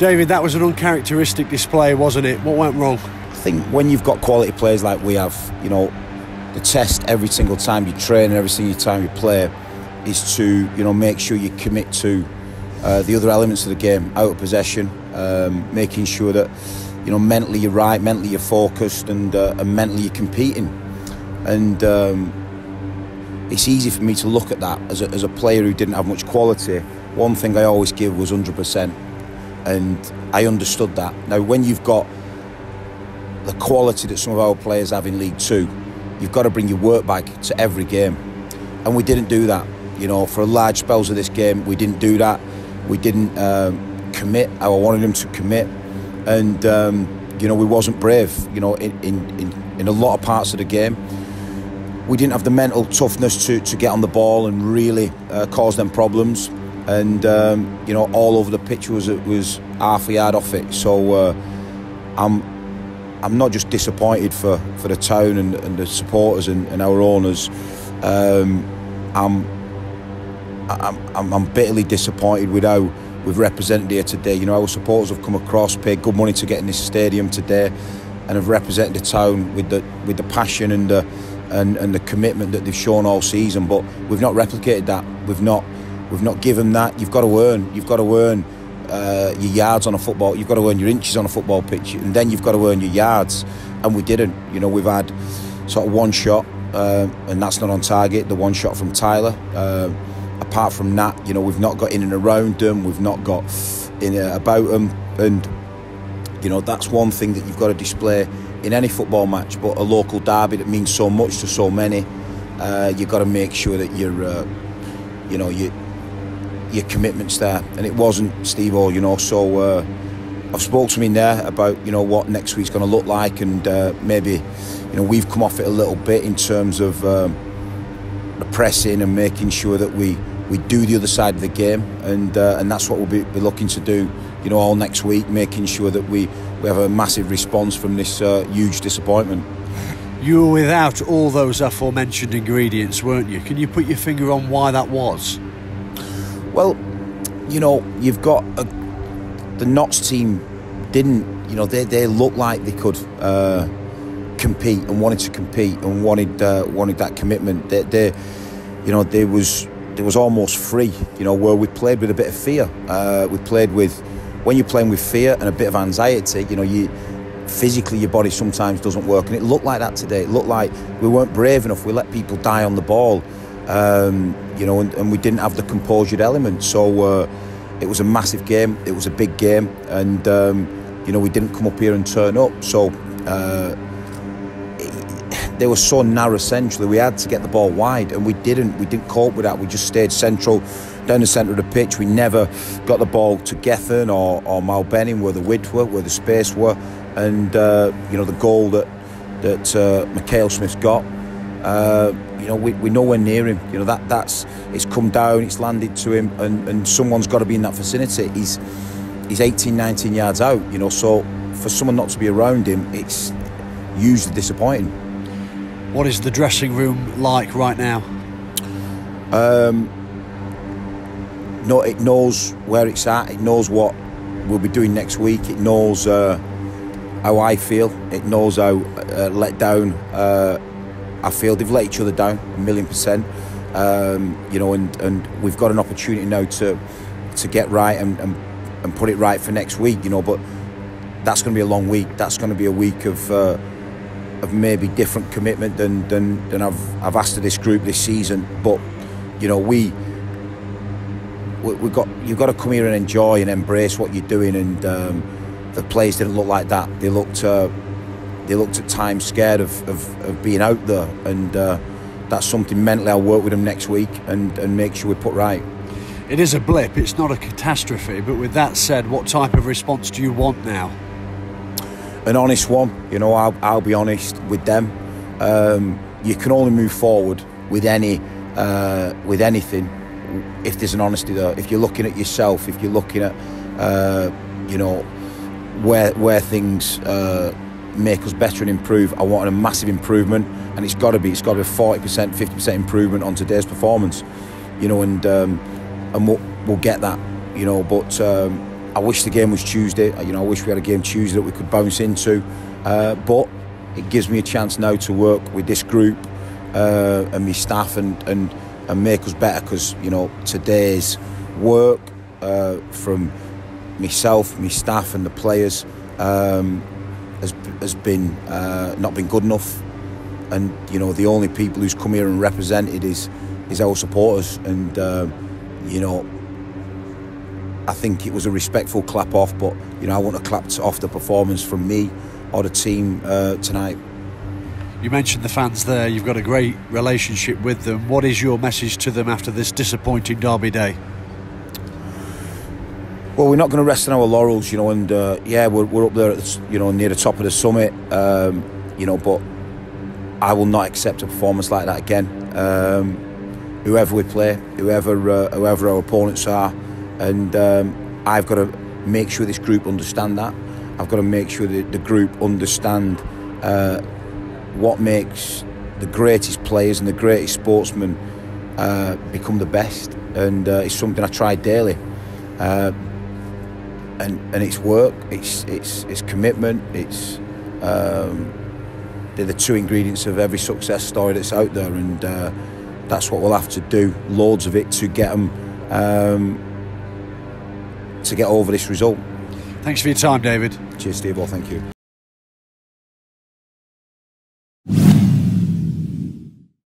David, that was an uncharacteristic display, wasn't it? What went wrong? I think when you've got quality players like we have, you know, the test every single time you train and every single time you play is to, you know, make sure you commit to the other elements of the game, out of possession, making sure that, you know, mentally you're right, mentally you're focused, and mentally you're competing. And it's easy for me to look at that as a player who didn't have much quality. One thing I always give was 100%, and I understood that. Now, when you've got the quality that some of our players have in League Two, you've got to bring your work bag to every game, and we didn't do that. You know, for large spells of this game, we didn't do that. We didn't commit how I wanted them to commit, and you know, we wasn't brave. You know, in a lot of parts of the game, we didn't have the mental toughness to get on the ball and really cause them problems. And you know, all over the pitch was half a yard off it. So I'm not just disappointed for the town and the supporters and our owners. I'm bitterly disappointed with how we've represented here today. You know, our supporters have come across, paid good money to get in this stadium today, and have represented the town with the passion and the commitment that they've shown all season. But we've not replicated that. We've not given that. You've got to earn your yards on a football. You've got to earn your inches on a football pitch, and then you've got to earn your yards. And we didn't. You know, we've had sort of one shot, and that's not on target. The one shot from Tyler. Apart from that, you know, we've not got in and around them. We've not got in about them, and you know, that's one thing that you've got to display in any football match. But a local derby that means so much to so many, you've got to make sure that you know, your commitment's there, and it wasn't, Steve-O, you know. So I've spoken to him in there about, you know, what next week's going to look like, and maybe, you know, we've come off it a little bit in terms of the pressing and making sure that we do the other side of the game, and that's what we'll be looking to do, you know, all next week, making sure that we have a massive response from this huge disappointment. You were without all those aforementioned ingredients, weren't you? Can you put your finger on why that was? Well, you know, you've got the Notts team didn't, you know, they looked like they could compete and wanted to compete and wanted that commitment. They you know, there was almost free, you know, where we played with a bit of fear. We played with, when you're playing with fear and a bit of anxiety, you know, physically your body sometimes doesn't work, and it looked like that today. It looked like we weren't brave enough. We let people die on the ball, you know, and we didn't have the composure element. So it was a massive game. It was a big game, and you know, we didn't come up here and turn up. So they were so narrow centrally. We had to get the ball wide, and we didn't cope with that. We just stayed central down the centre of the pitch. We never got the ball to Gethin or Malbenning, where the width were, where the space were. And you know, the goal that Mikhail Smith's got, you know, we're nowhere near him. You know, it's come down, it's landed to him, and someone's got to be in that vicinity. He's 18, 19 yards out. You know, so for someone not to be around him, it's hugely disappointing. What is the dressing room like right now? No, it knows where it's at. It knows what we'll be doing next week. It knows how I feel. It knows how let down I feel. They've let each other down 1,000,000%. You know, and we've got an opportunity now to get right and put it right for next week. You know, but that's going to be a long week. That's going to be a week of maybe different commitment than I've asked of this group this season. But you know, you've got to come here and enjoy and embrace what you're doing. And the players didn't look like that. They looked at times scared of being out there, and that's something mentally I'll work with them next week and make sure we put right. It is a blip, it's not a catastrophe, but with that said, what type of response do you want now? An honest one. You know, I'll be honest with them. You can only move forward with anything if there's an honesty there. If you're looking at yourself, if you're looking at you know, where things make us better and improve, I want a massive improvement, and it's got to be 40%, 50% improvement on today's performance. You know, and we'll get that. You know, but I wish the game was Tuesday. You know, I wish we had a game Tuesday that we could bounce into, but it gives me a chance now to work with this group and my staff and make us better, because you know, today's work from myself, my staff and the players has been not been good enough. And you know, the only people who's come here and represented is our supporters. And you know, I think it was a respectful clap off, but you know, I want to clap off the performance from me or the team tonight. You mentioned the fans there. You've got a great relationship with them. What is your message to them after this disappointing derby day? Well, we're not going to rest on our laurels, you know, and yeah, we're up there, you know, near the top of the summit, you know, but I will not accept a performance like that again. Whoever we play, whoever our opponents are, and I've got to make sure this group understand that. I've got to make sure that the group understand what makes the greatest players and the greatest sportsmen become the best, and it's something I try daily. And it's work, it's commitment, it's they're the two ingredients of every success story that's out there, and that's what we'll have to do, loads of it, to get them to get over this result. Thanks for your time, David. Cheers, Steve. Well, thank you.